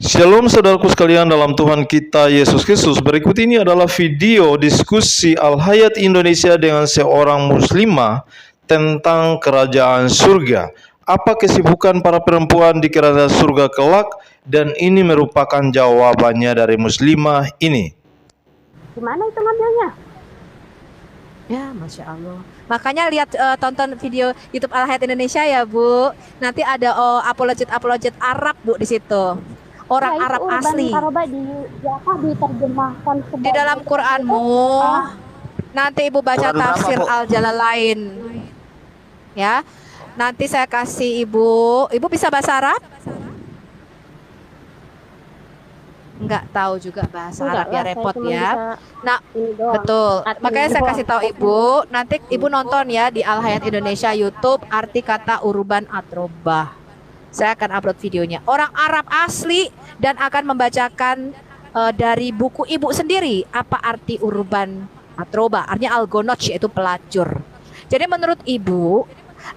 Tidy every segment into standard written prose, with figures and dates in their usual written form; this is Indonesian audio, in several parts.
Shalom saudaraku sekalian dalam Tuhan kita Yesus Kristus. Berikut ini adalah video diskusi Al-Hayat Indonesia dengan seorang muslimah tentang kerajaan surga. Apa kesibukan para perempuan di kerajaan surga kelak? Dan ini merupakan jawabannya dari muslimah ini. Gimana itu ngambilnya? Ya, Masya Allah. Makanya lihat tonton video YouTube Al-Hayat Indonesia ya, Bu. Nanti ada apologet Arab, Bu, di situ. Orang Ya, Arab asli. Diterjemahkan Di dalam Quranmu, nanti Ibu baca Quran berapa, tafsir Bu? Al-Jalalain. Ya. Nanti saya kasih Ibu. Ibu bisa bahasa Arab? Enggak tahu juga bahasa Enggak Arab ya, lah, saya repot cuma ya. bisa Nah, ini doang. betul. Admin Makanya saya doang. kasih tahu Ibu, nanti Ibu nonton ya di Al-Hayat Indonesia YouTube arti kata uruban atrobah. Saya akan upload videonya. Orang Arab asli dan akan membacakan dari buku Ibu sendiri apa arti uruban atrobah. Artinya algonoch, yaitu pelacur. Jadi menurut Ibu,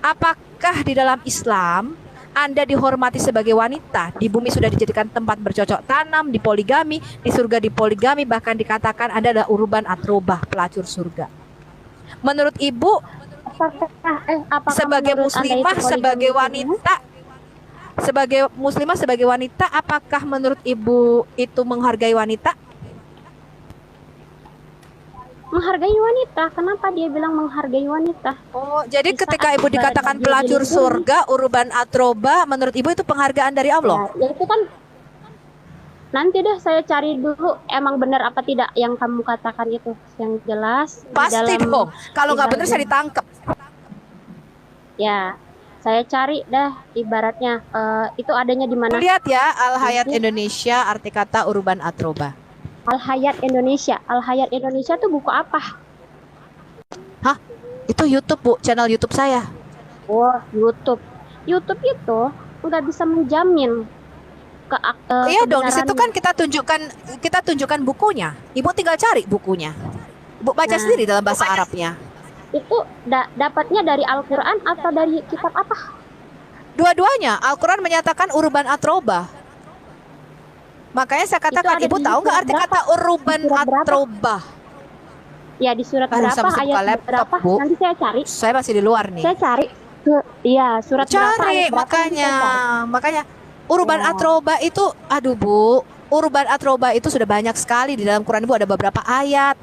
apakah di dalam Islam Anda dihormati sebagai wanita, di bumi sudah dijadikan tempat bercocok tanam, di poligami, di surga di poligami, bahkan dikatakan Anda adalah uruban atrobah, pelacur surga. Menurut Ibu, Apakah sebagai menurut Anda muslimah, itu sebagai poligami? sebagai wanita, apakah menurut Ibu itu menghargai wanita? Menghargai wanita. Kenapa dia bilang menghargai wanita? Oh, jadi Di ketika saat Ibu dikatakan dia pelacur dilindungi. surga, uruban atroba, menurut Ibu itu penghargaan dari Allah? Ya itu kan nanti deh saya cari dulu emang benar apa tidak yang kamu katakan itu. Yang jelas di Pasti dalam- dong. Kalau di nggak benar dalam- saya ditangkap. Ya, saya cari dah ibaratnya itu adanya di mana? Lihat ya, Al-Hayat Nanti. Indonesia, arti kata uruban atroba. Al-Hayat Indonesia. Al-Hayat Indonesia tuh buku apa? Hah? Itu YouTube, Bu, channel YouTube saya. Oh, YouTube. YouTube itu nggak bisa menjamin Iya dong, di situ kan kebenarannya. kita tunjukkan bukunya. Ibu tinggal cari bukunya. Ibu baca Nah, sendiri dalam bahasa Arabnya. Itu dapatnya dari Al-Quran atau dari kitab apa? Dua-duanya, Al-Quran menyatakan uruban atroba. Makanya saya katakan, ada Ibu di tahu nggak surat arti berapa? kata uruban Di surat berapa? atroba? Ya di surat Aduh, berapa, saya mesti buka ayat laptop, berapa? Bu. Nanti saya cari. Saya masih di luar nih. Saya cari. Iya, surat berapa, Cari, ayat berapa, nanti makanya saya cari. makanya uruban Oh. atroba itu, aduh Bu, uruban atroba itu sudah banyak sekali di dalam Quran, Ibu, ada beberapa ayat.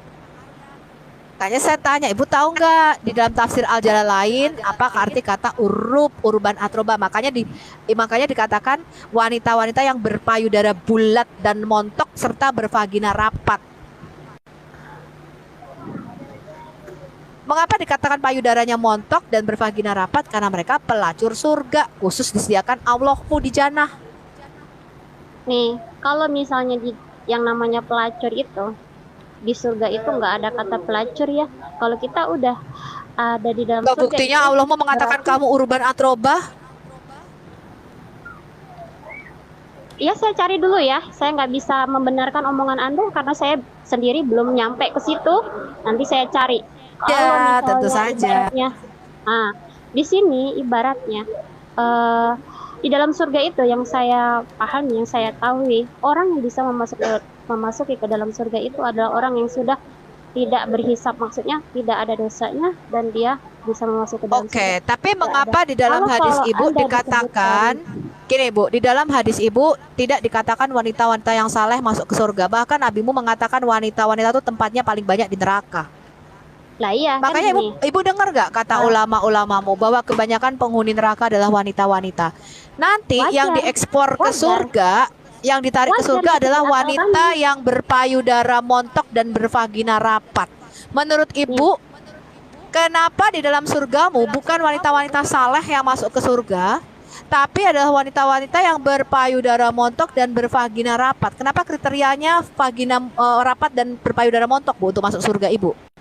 Makanya saya tanya, Ibu tahu nggak di dalam tafsir Al-Jalalain apa arti kata uruban atroba? Makanya dikatakan wanita-wanita yang berpayudara bulat dan montok serta bervagina rapat. Mengapa dikatakan payudaranya montok dan bervagina rapat? Karena mereka pelacur surga, khusus disediakan Allahmu di jannah. Nih, kalau misalnya yang namanya pelacur itu di surga itu nggak ada kata pelacur ya. Kalau kita udah ada di dalam surga Buktinya itu Allahmu mengatakan berarti- kamu uruban atroba. Iya, saya cari dulu ya. Saya nggak bisa membenarkan omongan Anda karena saya sendiri belum nyampe ke situ. Nanti saya cari. Ya, Kalau tentu misalnya saja. ibaratnya, nah, di sini ibaratnya di dalam surga itu yang saya pahami, yang saya tahu, orang yang bisa memasuki ke dalam surga itu adalah orang yang sudah tidak berhisap, maksudnya tidak ada dosanya dan dia bisa memasuki ke dalam Oke, surga. tapi mengapa di dalam Kalau hadis Ibu Anda dikatakan gini, Bu, di dalam hadis Ibu tidak dikatakan wanita-wanita yang saleh masuk ke surga. Bahkan Nabimu mengatakan wanita-wanita itu tempatnya paling banyak di neraka. Lah iya, kan Makanya gini. Ibu dengar gak kata ulama-ulamamu bahwa kebanyakan penghuni neraka adalah wanita-wanita. Nanti Wajar. yang diekspor ke Wajar. surga, yang ditarik ke Wajar, surga tapi adalah asalkan- wanita yang berpayudara montok dan bervagina rapat. Menurut Ibu, kenapa di dalam surgamu bukan wanita-wanita saleh yang masuk ke surga, tapi adalah wanita-wanita yang berpayudara montok dan bervagina rapat? Kenapa kriterianya vagina rapat dan berpayudara montok, Bu, untuk masuk surga Ibu?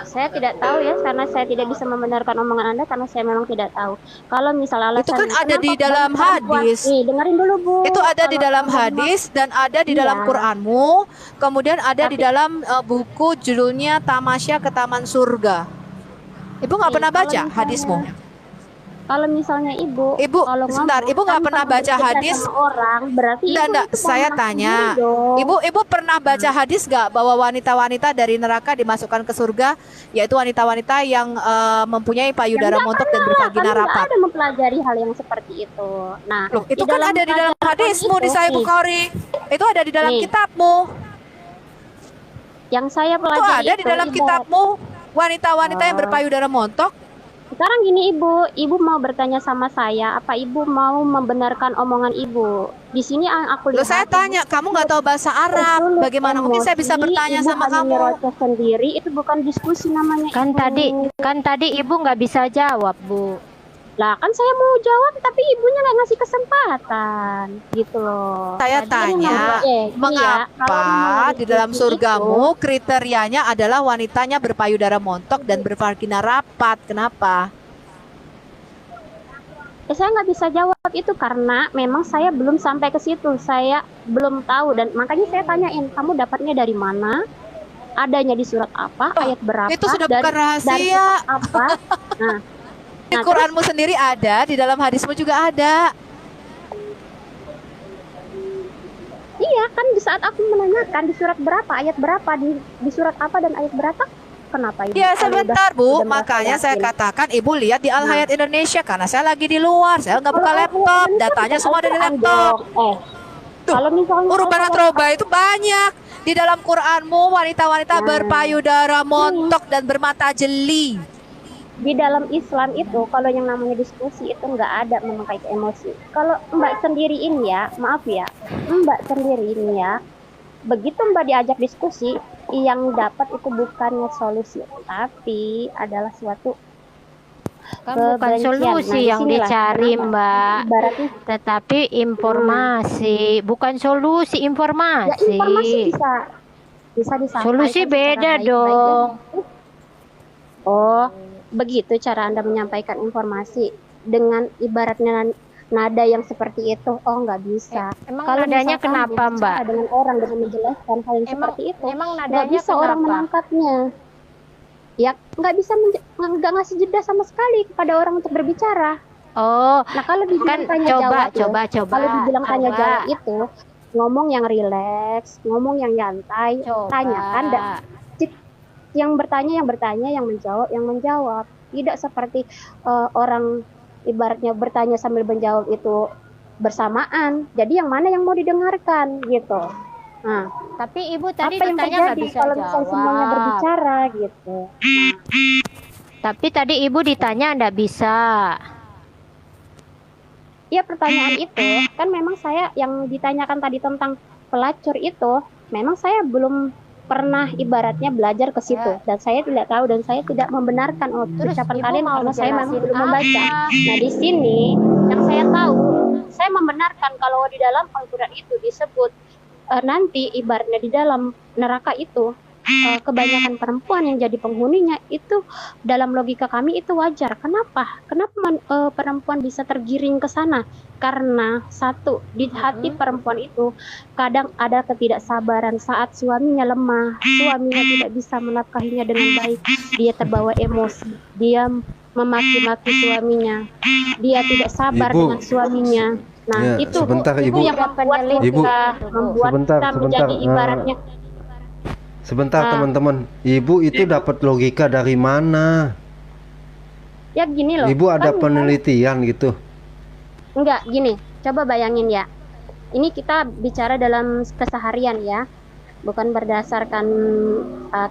Saya tidak tahu ya, karena saya tidak bisa membenarkan omongan Anda karena saya memang tidak tahu. Kalau misalnya alasan Itu kan ada di dalam hadis. Nih, dengerin dulu, Bu. Itu ada di Kalau dalam agama- hadis dan ada di dalam Iya. Quranmu, kemudian ada di Tapi- dalam buku judulnya Tamasya ke Taman Surga. Ibu nggak Nih, pernah kalau baca misalnya- hadismu? Kalau misalnya ibu, Ibu, kalau sebentar, ngomong ibu nggak tanpa pernah baca berbeda hadis? sama orang, berarti ibu Enggak, itu saya orang tanya. sendiri dong. Ibu pernah baca hadis gak bahwa wanita-wanita dari neraka dimasukkan ke surga, yaitu wanita-wanita yang mempunyai Ya payudara enggak montok dan pernah, bervagina kami enggak rapat? ada mempelajari hal yang seperti itu. Nah, Loh, itu kan ada di dalam pelajaran hadismu di itu, Sahih nih, Bukhari. Itu ada di dalam nih, kitabmu. yang saya Itu pelajari ada di dalam ibarat. kitabmu. Wanita-wanita yang Oh. berpayudara montok. Sekarang gini ibu mau bertanya sama saya, apa ibu mau membenarkan omongan ibu? Di sini yang aku Loh, lihat. saya tanya, kamu nggak tahu bahasa Arab. Sulut Bagaimana mungkin saya bisa emosi, bertanya ibu sama hanya kamu? nyerocos sendiri, itu bukan diskusi namanya. Kan tadi ibu nggak bisa jawab, Bu. Lah kan saya mau jawab tapi ibunya nggak ngasih kesempatan gitu loh. Saya Tadi yang tanya, gini ya, kalau mengapa memang di dalam diskusi surgamu kriterianya adalah wanitanya berpayudara montok dan bervagina rapat? Kenapa? saya nggak bisa jawab itu karena memang saya belum sampai ke situ, saya belum tahu dan makanya saya tanyain kamu dapatnya dari mana, adanya di surat apa, ayat berapa, Itu sudah dari bukan rahasia. kitab apa. Nah, Di Quranmu sendiri ada, di dalam hadismu juga ada. iya kan di saat aku menanyakan di surat berapa, ayat berapa, di surat apa dan ayat berapa, kenapa ibu? Ya Kalau sebentar udah Bu, merasa makanya saya yakin. katakan Ibu lihat di Al Hayat Indonesia karena saya lagi di luar, saya nggak buka Kalau laptop, Al-Quran datanya kan semua ada di Al-Quran laptop. dong. Tuh, Kalau misalnya Urban Atroba itu banyak. Di dalam Quranmu wanita-wanita Nah. berpayudara montok dan bermata jeli. di dalam Islam itu kalau yang namanya diskusi itu nggak ada memakai emosi. Kalau Mbak sendiri ini ya, maaf ya, Mbak sendiri ini ya, begitu Mbak diajak diskusi, yang dapat itu bukannya solusi, tapi adalah suatu Kan bukan kebencian. solusi Nah, yang disinilah dicari, kenapa. Mbak. Ibaratnya Tetapi informasi, bukan solusi, ya informasi informasi. bisa disampaikan Solusi secara beda baik-baik. dong. Oh, begitu cara Anda menyampaikan informasi dengan ibaratnya nada yang seperti itu. Oh, nggak bisa. Emang Kalau nadanya misalkan kenapa, berbicara Mbak? dengan orang dengan menjelaskan hal yang Emang seperti itu, emang nggak nadanya bisa orang kenapa? menangkapnya. Ya, nggak bisa nggak ngasih jeda sama sekali kepada orang untuk berbicara. Oh, Nah, kalau dibilang kan tanya coba jawab, loh, kalau dibilang tanya coba. jawab itu ngomong yang rileks, ngomong yang nyantai, tanyakan yang bertanya, yang menjawab. Tidak seperti orang ibaratnya bertanya sambil menjawab itu bersamaan. Jadi yang mana yang mau didengarkan gitu. Nah, Tapi Ibu tadi apa yang katanya nggak terjadi bisa kalau misalnya semuanya jawab. berbicara gitu? Tapi tadi Ibu ditanya nggak bisa. Iya, pertanyaan itu kan memang saya yang ditanyakan tadi tentang pelacur itu, memang saya belum pernah ibaratnya belajar ke situ dan saya tidak tahu dan saya tidak membenarkan Terus ucapan Ibu kalian mau karena saya memang jelasin belum membaca. apa? Nah, di sini yang saya tahu, saya membenarkan kalau di dalam Al-Quran itu disebut nanti ibaratnya di dalam neraka itu kebanyakan perempuan yang jadi penghuninya, itu dalam logika kami itu wajar. Kenapa? Perempuan bisa tergiring ke sana? Karena satu, di hati perempuan itu kadang ada ketidaksabaran saat suaminya lemah, suaminya tidak bisa menafkahinya dengan baik, dia terbawa emosi, dia memaki-maki suaminya, dia tidak sabar Ibu. dengan suaminya. Nah, Ya, itu sebentar, itu Ibu. yang membuat Ibu. kita membuat Sebentar, kita sebentar. menjadi ibaratnya Sebentar Nah. teman-teman, Ibu itu dapat logika dari mana? ya gini loh. Ibu ada kan penelitian gitu? enggak gini, coba bayangin ya. Ini kita bicara dalam keseharian ya, bukan berdasarkan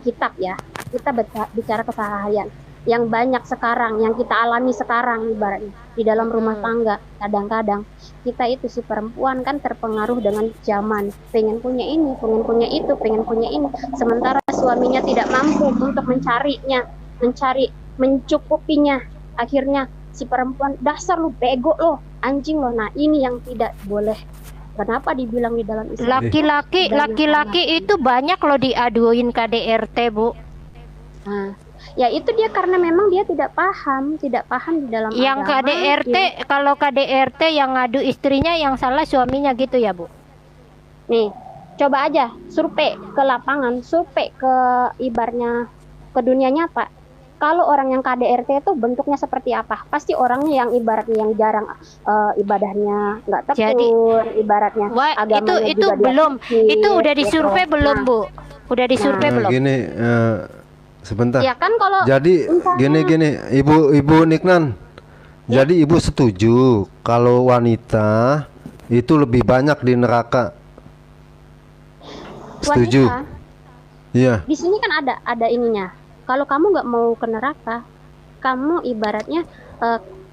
kitab ya. Kita bicara keseharian yang banyak sekarang, yang kita alami sekarang ibaratnya di dalam rumah tangga. Kadang-kadang kita itu si perempuan kan terpengaruh dengan zaman, pengen punya ini, pengen punya itu, pengen punya ini, sementara suaminya tidak mampu untuk mencukupinya. Akhirnya si perempuan, dasar lu bego lo, anjing lo. Nah, ini yang tidak boleh. Kenapa dibilang di dalam Islam? Laki-laki itu banyak loh diaduin KDRT, Bu. Nah, ya itu dia karena memang dia tidak paham di dalam Yang agama. KDRT, kalau KDRT yang ngadu istrinya, yang salah suaminya gitu ya, Bu? Nih, coba aja survei ke lapangan, survei ke ibarnya ke dunia nyata. Kalau orang yang KDRT itu bentuknya seperti apa? Pasti orangnya yang ibaratnya yang jarang ibadahnya nggak tekun, ibaratnya Wah, agamanya itu juga dia belum. kecil, Itu udah gitu. disurvei belum, Nah, Bu? Udah disurvei belum? Gini, sebentar. ya kan kalau Jadi gini, Ibu Niknan. Jadi Ibu setuju kalau wanita itu lebih banyak di neraka? Setuju? wanita Iya. di sini kan ada ininya. Kalau kamu nggak mau ke neraka, kamu ibaratnya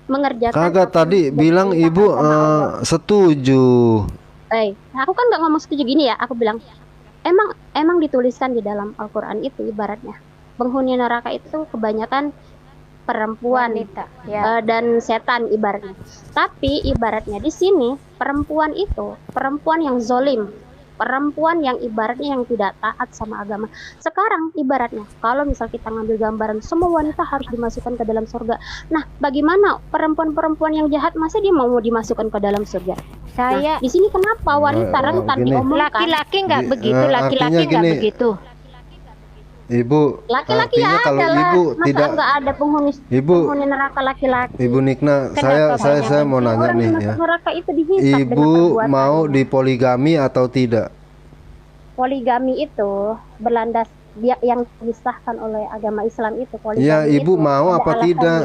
mengerjakan. Kagak, tadi bilang perintah Ibu agama Allah. setuju. Aku kan nggak ngomong setuju gini ya. Aku bilang emang dituliskan di dalam Al-Quran itu ibaratnya penghuni neraka itu kebanyakan perempuan Wanita, ya. dan setan ibaratnya. Tapi ibaratnya di sini perempuan itu perempuan yang zolim, perempuan yang ibaratnya yang tidak taat sama agama. Sekarang ibaratnya kalau misal kita ngambil gambaran semua wanita harus dimasukkan ke dalam surga. Nah, bagaimana perempuan-perempuan yang jahat masa dia mau dimasukkan ke dalam surga? Saya Di sini kenapa wanita rentan gini. diomongkan? laki-laki nggak Di- begitu, artinya laki-laki nggak gini, begitu. Ibu, Laki-laki artinya ya kalau adalah Ibu masa tidak, nggak ada penghuni Ibu neraka laki-laki. Ibu Nikna, Kenapa saya mau nanya Orang nih yang ya. masuk neraka itu dihisab dengan Ibu perbuatannya. mau dipoligami atau tidak? Poligami itu berlandas dia yang disahkan oleh agama Islam itu poligami Ya, Ibu itu mau ada apa alasannya. tidak?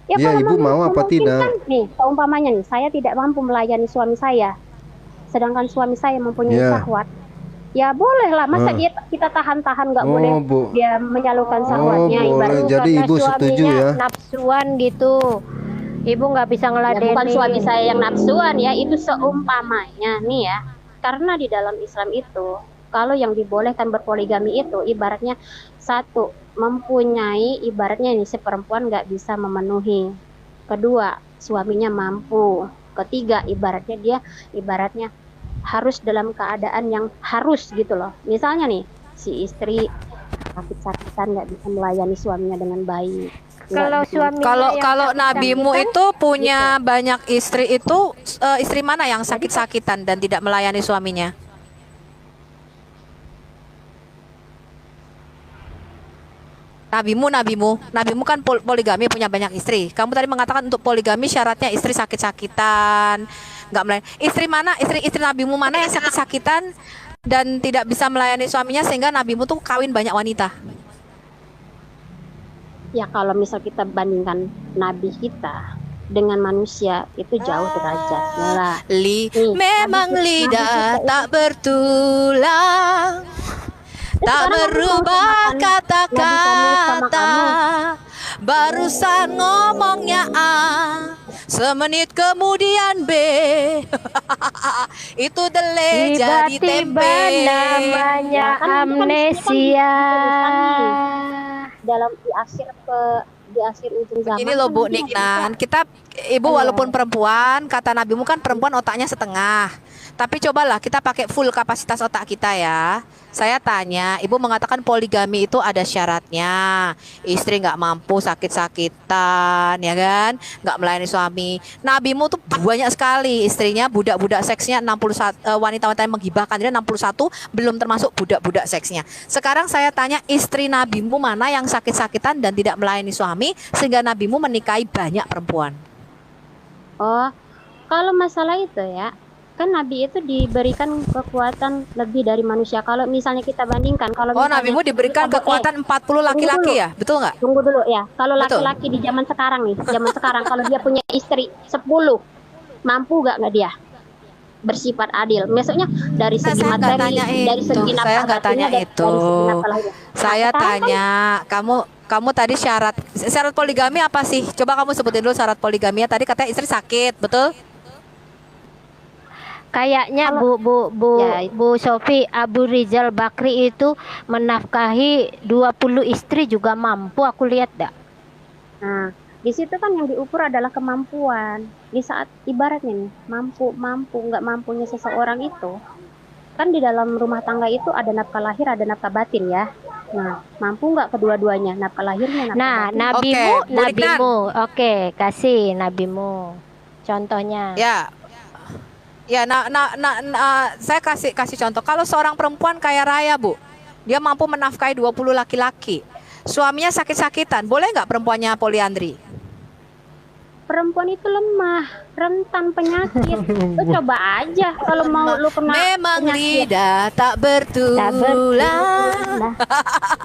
Ya, kalau Ibu mau apa tidak? memungkinkan, nih, seumpamanya nih, saya tidak mampu melayani suami saya, sedangkan suami saya mempunyai Ya. syahwat. Ya bolehlah, masa kita tahan-tahan nggak boleh Oh, Bu. dia menyalurkan syahwatnya boleh. ibaratnya. Jadi Karena Ibu setuju suaminya ya? nafsuan gitu. Ibu nggak bisa Ya, ngeladenin. bukan suami saya yang nafsuan ya, itu seumpamanya nih ya. Karena di dalam Islam itu, kalau yang dibolehkan berpoligami itu ibaratnya satu, mempunyai ibaratnya ini si perempuan nggak bisa memenuhi. Kedua, suaminya mampu. Ketiga, ibaratnya dia ibaratnya harus dalam keadaan yang harus gitu loh. Misalnya nih, si istri sakit-sakitan nggak bisa melayani suaminya dengan baik. Kalau suami Kalau nabimu itu punya banyak istri itu istri mana yang sakit-sakitan dan tidak melayani suaminya? Nabimu kan poligami punya banyak istri. Kamu tadi mengatakan untuk poligami syaratnya istri sakit-sakitan, nggak melayani. Istri nabimu mana yang sakit-sakitan dan tidak bisa melayani suaminya sehingga nabimu tuh kawin banyak wanita? Ya kalau misal kita bandingkan nabi kita dengan manusia itu jauh derajatnya lah. Memang Nabi lidah kita tak bertulang, tak sekarang aku mau berubah samakan Nabi kamu sama kata-kata, kamu. barusan ngomongnya A, semenit kemudian B. Itu dele jadi tiba-tiba tempe. namanya Ya, kan itu kan amnesia. Dalam di akhir ujung zaman. Ini loh Bu kan Niknan, kita Ibu walaupun perempuan, kata nabimu kan perempuan otaknya setengah. Tapi cobalah kita pakai full kapasitas otak kita ya. Saya tanya, Ibu mengatakan poligami itu ada syaratnya. Istri nggak mampu sakit-sakitan, ya kan? Nggak melayani suami. Nabimu tuh banyak sekali istrinya, budak-budak seksnya 61, wanita-wanita yang menggibahkan dia 61, belum termasuk budak-budak seksnya. Sekarang saya tanya, istri nabimu mana yang sakit-sakitan dan tidak melayani suami sehingga nabimu menikahi banyak perempuan? Oh, kalau masalah itu ya, kan Nabi itu diberikan kekuatan lebih dari manusia. Kalau misalnya kita bandingkan, kalau Oh, misalnya nabimu diberikan kekuatan 40 laki-laki ya? Betul nggak? Tunggu dulu ya. Kalau Betul. laki-laki di zaman sekarang nih, zaman sekarang kalau dia punya istri 10, mampu gak dia bersifat adil? Maksudnya dari Nah, segi saya nggak materi, tanya dari itu. segi Saya nafkah nggak tanya batinnya, itu. dari segi nafkah lahirnya. Saya sekarang kan tanya, kamu tadi syarat poligami apa sih? Coba kamu sebutin dulu syarat poligami. Tadi katanya istri sakit, betul? Kayaknya Kalau- Ya, Bu Sofi, Abu Rizal Bakri itu menafkahi 20 istri juga mampu, aku lihat dah. Nah, di situ kan yang diukur adalah kemampuan. Di saat ibaratnya nih, nggak mampunya seseorang itu, kan di dalam rumah tangga itu ada nafkah lahir, ada nafkah batin ya. Nah, mampu nggak kedua-duanya, nafkah lahirnya, nafkah Nah, batin. nabimu, Oke, Bu Niknan. nabimu. Oke, kasih nabimu. Contohnya. Ya. Ya, saya kasih contoh. Kalau seorang perempuan kaya raya, Bu, dia mampu menafkahi 20 laki-laki. Suaminya sakit-sakitan, boleh nggak perempuannya poliandri? Perempuan itu lemah, rentan penyakit. Lu coba aja kalau mau lu kena Memang penyakit. lidah tak bertulang. Nah,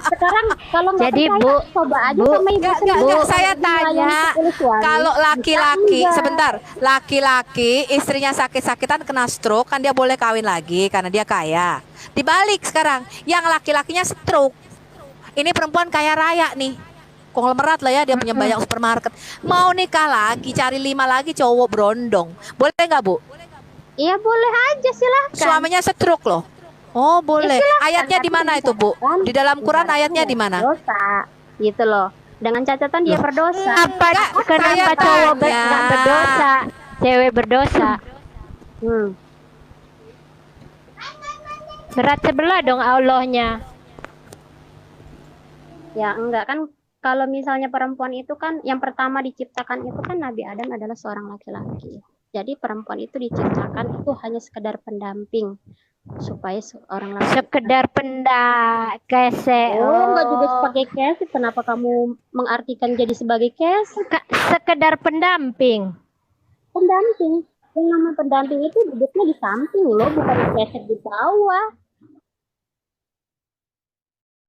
sekarang kalau nggak Jadi, percaya, Bu, coba aja Bu, sama ibu Enggak, sendiri. saya Dia tanya, yang 10 suami. kalau laki-laki, Enggak. sebentar, laki-laki istrinya sakit-sakitan kena stroke, kan dia boleh kawin lagi karena dia kaya. Dibalik sekarang, yang laki-lakinya stroke, ini perempuan kaya raya nih, konglomerat lah ya, dia punya banyak supermarket, mau nikah lagi, cari 5 lagi cowok berondong, boleh nggak Bu? Iya boleh aja silahkan. Suaminya stroke loh. Oh boleh. silahkan, Ayatnya di tapi mana dengan itu Bu? catatan Di dalam Quran ibaratnya ayatnya di mana? Dosa, gitu loh. Dengan catatan dia berdosa. Apa Enggak, kenapa saya cowok tanya. nggak berdosa, cewek berdosa? Hmm. Berat sebelah dong Allahnya. Ya enggak kan, kalau misalnya perempuan itu kan yang pertama diciptakan itu kan Nabi Adam adalah seorang laki-laki. Jadi perempuan itu diciptakan itu hanya sekedar pendamping supaya seorang laki. Sekedar kese. Oh, enggak juga sebagai keset. Kenapa kamu mengartikan jadi sebagai keset? Sekedar pendamping. Pendamping. Yang namanya pendamping itu duduknya di samping loh, bukan di keset di bawah.